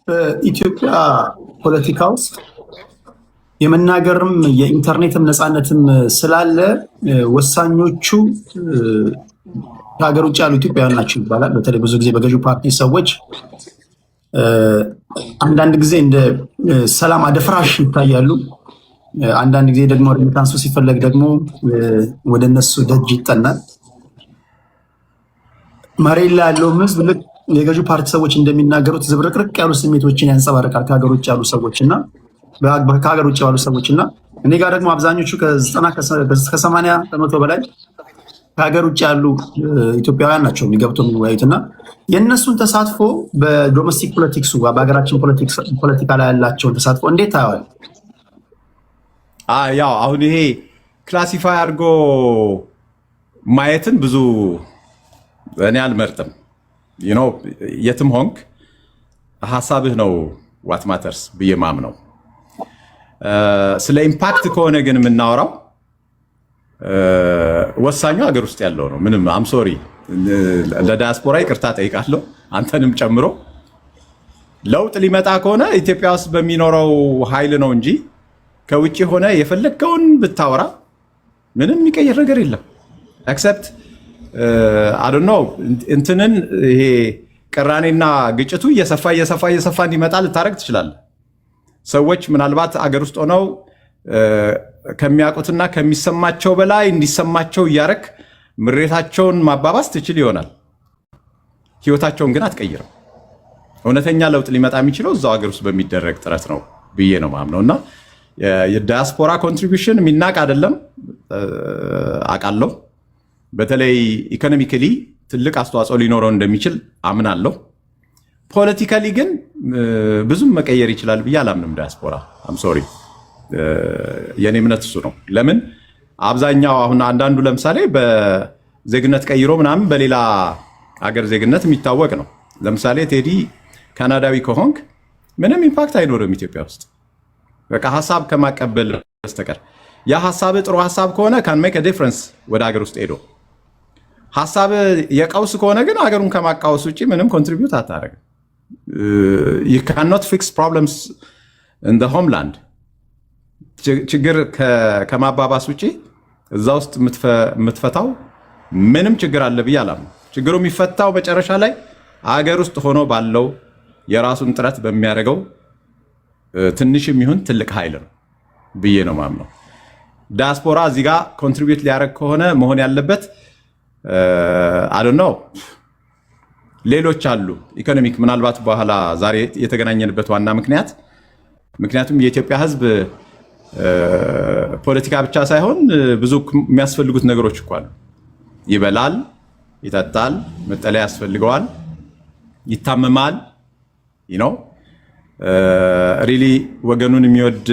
በኢትዮጵያ ፖለቲካ ውስጥ የመናገርም የኢንተርኔትም ነፃነትም ስላለ ወሳኞቹ ከሀገር ውጭ ያሉ ኢትዮጵያውያን ናቸው ይባላል። በተለይ ብዙ ጊዜ በገዢው ፓርቲ ሰዎች አንዳንድ ጊዜ እንደ ሰላም አደፍራሽ ይታያሉ። አንዳንድ ጊዜ ደግሞ ሬሚታንሱ ሲፈለግ ደግሞ ወደ እነሱ ደጅ ይጠናል። መሬት ላይ ያለውም ህዝብ ልክ የገዢው ፓርቲ ሰዎች እንደሚናገሩት ዝብርቅርቅ ያሉ ስሜቶችን ያንጸባርቃል ከሀገር ውጭ ያሉ ሰዎችና ከሀገር ውጭ ያሉ ሰዎችና እኔ ጋር ደግሞ አብዛኞቹ ከ80 በመቶ በላይ ከሀገር ውጭ ያሉ ኢትዮጵያውያን ናቸው የሚገብተው የሚወያዩትና የእነሱን ተሳትፎ በዶሜስቲክ ፖለቲክሱ በሀገራችን ፖለቲካ ላይ ያላቸውን ተሳትፎ እንዴት ታየዋል? ያው አሁን ይሄ ክላሲፋይ አድርጎ ማየትን ብዙ እኔ አልመርጥም። የትም ሆንክ ሀሳብህ ነው ዋት ማተርስ ብዬ ማምነው። ስለ ኢምፓክት ከሆነ ግን የምናወራው ወሳኙ ሀገር ውስጥ ያለው ነው። ምንም አምሶሪ ለዳያስፖራ ይቅርታ ጠይቃለሁ አንተንም ጨምሮ። ለውጥ ሊመጣ ከሆነ ኢትዮጵያ ውስጥ በሚኖረው ኃይል ነው እንጂ ከውጭ ሆነ የፈለግከውን ብታወራ ምንም የሚቀየር ነገር የለም። ኤክሰፕት አዶኖ እንትንን ይሄ ቅራኔና ግጭቱ እየሰፋ እንዲመጣ ልታደርግ ትችላለህ። ሰዎች ምናልባት አገር ውስጥ ሆነው ከሚያውቁትና ከሚሰማቸው በላይ እንዲሰማቸው እያረክ ምሬታቸውን ማባባስ ትችል ይሆናል። ህይወታቸውን ግን አትቀይርም። እውነተኛ ለውጥ ሊመጣ የሚችለው እዛው ሀገር ውስጥ በሚደረግ ጥረት ነው ብዬ ነው ማምነው እና የዳያስፖራ ኮንትሪቢሽን የሚናቅ አይደለም አውቃለሁ። በተለይ ኢኮኖሚካሊ ትልቅ አስተዋጽኦ ሊኖረው እንደሚችል አምናለሁ። ፖለቲካሊ ግን ብዙም መቀየር ይችላል ብዬ አላምንም። ዳያስፖራ አምሶሪ የኔ እምነት እሱ ነው። ለምን አብዛኛው አሁን አንዳንዱ ለምሳሌ በዜግነት ቀይሮ ምናምን በሌላ አገር ዜግነት የሚታወቅ ነው። ለምሳሌ ቴዲ ካናዳዊ ከሆንክ ምንም ኢምፓክት አይኖርም ኢትዮጵያ ውስጥ በቃ ሀሳብ ከማቀበል በስተቀር። ያ ሀሳብ ጥሩ ሀሳብ ከሆነ ካን ሜክ ዲፍረንስ ወደ ሀገር ውስጥ ሄዶ፣ ሀሳብ የቀውስ ከሆነ ግን ሀገሩን ከማቃወስ ውጭ ምንም ኮንትሪቢዩት አታደርግም። you cannot fix problems in the homeland። ችግር ከማባባስ ውጭ እዛ ውስጥ የምትፈታው ምንም ችግር አለ ብዬ አላምንም። ችግሩ የሚፈታው መጨረሻ ላይ አገር ውስጥ ሆኖ ባለው የራሱን ጥረት በሚያደርገው ትንሽ የሚሆን ትልቅ ኃይል ነው ብዬ ነው ማምነው። ዳያስፖራ እዚህ ጋር ኮንትሪቢዩት ሊያደርግ ከሆነ መሆን ያለበት ነው ሌሎች አሉ። ኢኮኖሚክ ምናልባት በኋላ ዛሬ የተገናኘንበት ዋና ምክንያቱም የኢትዮጵያ ሕዝብ ፖለቲካ ብቻ ሳይሆን ብዙ የሚያስፈልጉት ነገሮች እኮ አሉ። ይበላል፣ ይጠጣል፣ መጠለያ ያስፈልገዋል፣ ይታመማል። ሪሊ ወገኑን የሚወድ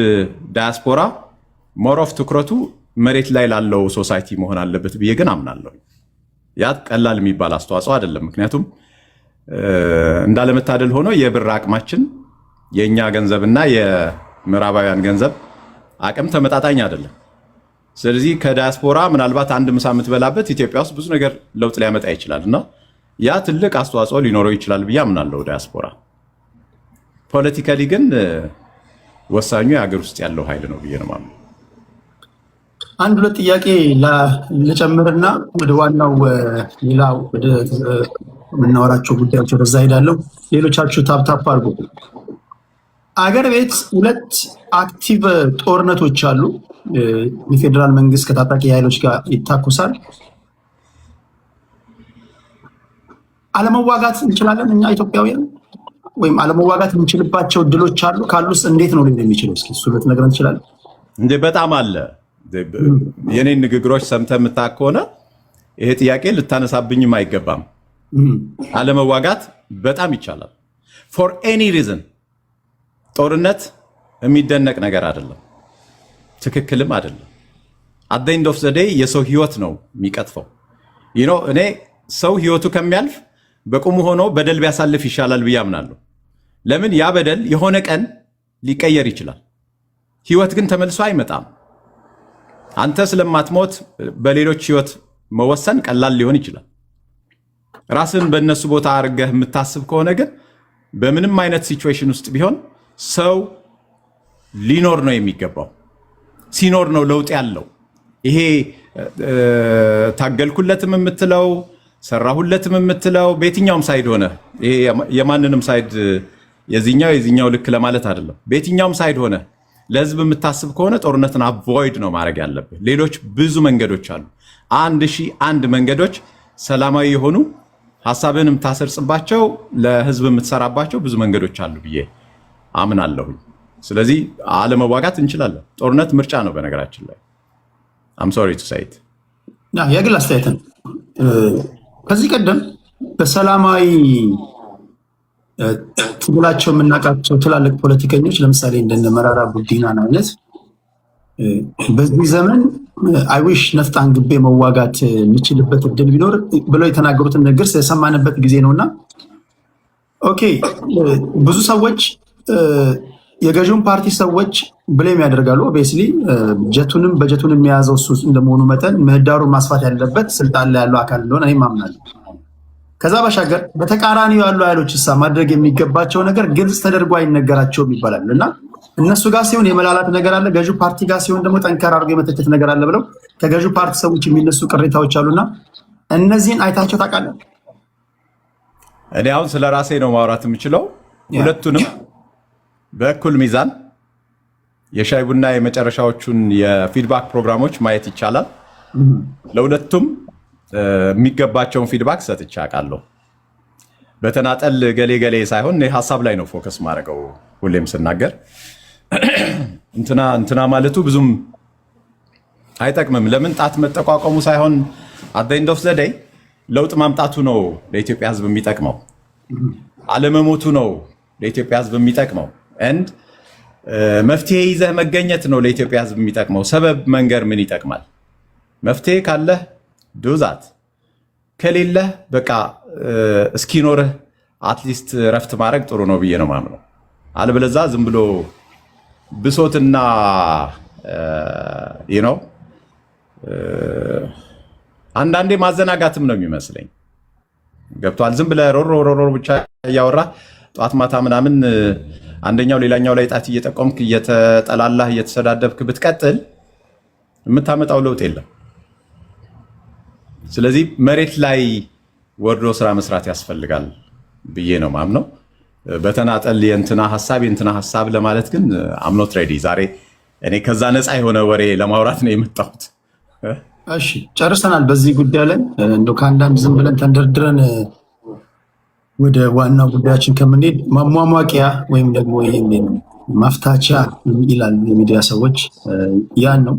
ዳያስፖራ ሞር ኦፍ ትኩረቱ መሬት ላይ ላለው ሶሳይቲ መሆን አለበት ብዬ ግን አምናለሁ። ያ ቀላል የሚባል አስተዋጽኦ አይደለም። ምክንያቱም እንዳለመታደል ሆኖ የብር አቅማችን የእኛ ገንዘብና የምዕራባውያን ገንዘብ አቅም ተመጣጣኝ አይደለም። ስለዚህ ከዳያስፖራ ምናልባት አንድ ምሳ የምትበላበት ኢትዮጵያ ውስጥ ብዙ ነገር ለውጥ ሊያመጣ ይችላል እና ያ ትልቅ አስተዋጽኦ ሊኖረው ይችላል ብዬ አምናለሁ ዳያስፖራ። ፖለቲካሊ ግን ወሳኙ የሀገር ውስጥ ያለው ኃይል ነው ብዬ ነው የማምነው። አንድ ሁለት ጥያቄ ልጨምርና ወደ ዋናው ሌላ ወደ የምናወራቸው ጉዳዮች ወደዛ ሄዳለሁ። ሌሎቻችሁ ታፕታፕ አድርጉ። አገር ቤት ሁለት አክቲቭ ጦርነቶች አሉ። የፌዴራል መንግስት ከታጣቂ ኃይሎች ጋር ይታኮሳል። አለመዋጋት እንችላለን እኛ ኢትዮጵያውያን ወይም አለመዋጋት የምንችልባቸው እድሎች አሉ? ካሉስ እንዴት ነው ሊሆን የሚችለው? እስኪ እሱ ልትነግረን ትችላለህ? እንደ በጣም አለ። የኔን ንግግሮች ሰምተህ የምታውቅ ከሆነ ይሄ ጥያቄ ልታነሳብኝም አይገባም። አለመዋጋት በጣም ይቻላል። ፎር ኤኒ ሪዝን። ጦርነት የሚደነቅ ነገር አይደለም፣ ትክክልም አይደለም። አት ዘ ኤንድ ኦፍ ዘ ዴይ የሰው ህይወት ነው የሚቀጥፈው። እኔ ሰው ህይወቱ ከሚያልፍ በቁሙ ሆኖ በደል ቢያሳልፍ ይሻላል ብዬ አምናለሁ። ለምን ያ በደል የሆነ ቀን ሊቀየር ይችላል። ህይወት ግን ተመልሶ አይመጣም። አንተ ስለማትሞት በሌሎች ህይወት መወሰን ቀላል ሊሆን ይችላል። ራስን በእነሱ ቦታ አድርገህ የምታስብ ከሆነ ግን በምንም አይነት ሲቹዌሽን ውስጥ ቢሆን ሰው ሊኖር ነው የሚገባው። ሲኖር ነው ለውጥ ያለው። ይሄ ታገልኩለትም የምትለው ሰራሁለትም የምትለው በየትኛውም ሳይድ ሆነ ይሄ የማንንም ሳይድ የዚህኛው ልክ ለማለት አይደለም። በየትኛውም ሳይድ ሆነ ለህዝብ የምታስብ ከሆነ ጦርነትን አቮይድ ነው ማድረግ ያለብህ። ሌሎች ብዙ መንገዶች አሉ። 1001 መንገዶች ሰላማዊ የሆኑ ሐሳብን የምታሰርጽባቸው ለህዝብ የምትሰራባቸው ብዙ መንገዶች አሉ ብዬ አምናለሁ። ስለዚህ አለመዋጋት እንችላለን። ጦርነት ምርጫ ነው በነገራችን ላይ። I'm sorry to say it። የግል አስተያየት ነው። ከዚህ ቀደም በሰላማዊ ትግላቸው የምናውቃቸው ትላልቅ ፖለቲከኞች ለምሳሌ እንደነ መራራ ጉዲናን አይነት በዚህ ዘመን አይዊሽ ነፍጥ አንግቤ መዋጋት የሚችልበት እድል ቢኖር ብለው የተናገሩትን ነገር የሰማንበት ጊዜ ነውና ኦኬ ብዙ ሰዎች የገዢውን ፓርቲ ሰዎች ብሌም ያደርጋሉ። ኦብቪየስሊ በጀቱንም የያዘው እሱ እንደመሆኑ መጠን ምህዳሩን ማስፋት ያለበት ስልጣን ላይ ያለው አካል እንደሆነ እኔም አምናለሁ። ከዛ ባሻገር በተቃራኒው ያሉ ኃይሎች እሳ ማድረግ የሚገባቸው ነገር ግልጽ ተደርጎ አይነገራቸውም ይባላል እና እነሱ ጋር ሲሆን የመላላት ነገር አለ፣ ገዢው ፓርቲ ጋር ሲሆን ደግሞ ጠንከር አድርጎ የመተቸት ነገር አለ ብለው ከገዢው ፓርቲ ሰዎች የሚነሱ ቅሬታዎች አሉና እነዚህን አይታቸው ታውቃለህ? እኔ አሁን ስለ ራሴ ነው ማውራት የምችለው። ሁለቱንም በእኩል ሚዛን የሻይ ቡና የመጨረሻዎቹን የፊድባክ ፕሮግራሞች ማየት ይቻላል። ለሁለቱም የሚገባቸውን ፊድባክ ሰጥቼ አውቃለሁ። በተናጠል ገሌ ሳይሆን ሀሳብ ላይ ነው ፎከስ ማድረገው። ሁሌም ስናገር እንትና ማለቱ ብዙም አይጠቅምም። ለምን ጣት መጠቋቋሙ ሳይሆን at the end of the day ለውጥ ማምጣቱ ነው ለኢትዮጵያ ሕዝብ የሚጠቅመው። አለመሞቱ ነው ለኢትዮጵያ ሕዝብ የሚጠቅመው። and መፍትሄ ይዘህ መገኘት ነው ለኢትዮጵያ ሕዝብ የሚጠቅመው። ሰበብ መንገር ምን ይጠቅማል? መፍትሄ ካለህ ዱዛት ከሌለህ በቃ እስኪኖርህ አትሊስት ረፍት ማድረግ ጥሩ ነው ብዬ ነው ማምነው። አለበለዛ ዝም ብሎ ብሶትና አንዳንዴ ማዘናጋትም ነው የሚመስለኝ። ገብቷል? ዝም ብለህ ሮሮ ብቻ እያወራ ጧት ማታ ምናምን አንደኛው ሌላኛው ላይ ጣት እየጠቆምክ እየተጠላላህ እየተሰዳደብክ ብትቀጥል የምታመጣው ለውጥ የለም። ስለዚህ መሬት ላይ ወርዶ ስራ መስራት ያስፈልጋል ብዬ ነው ማምነው። በተናጠል የእንትና ሀሳብ ለማለት ግን አምኖት ሬዲ። ዛሬ እኔ ከዛ ነፃ የሆነ ወሬ ለማውራት ነው የመጣሁት። እሺ ጨርሰናል። በዚህ ጉዳይ ላይ እንደው ከአንዳንድ ዝም ብለን ተንደርድረን ወደ ዋናው ጉዳያችን ከምንሄድ ማሟሟቂያ ወይም ደግሞ ይሄን ማፍታቻ ይላል የሚዲያ ሰዎች ያን ነው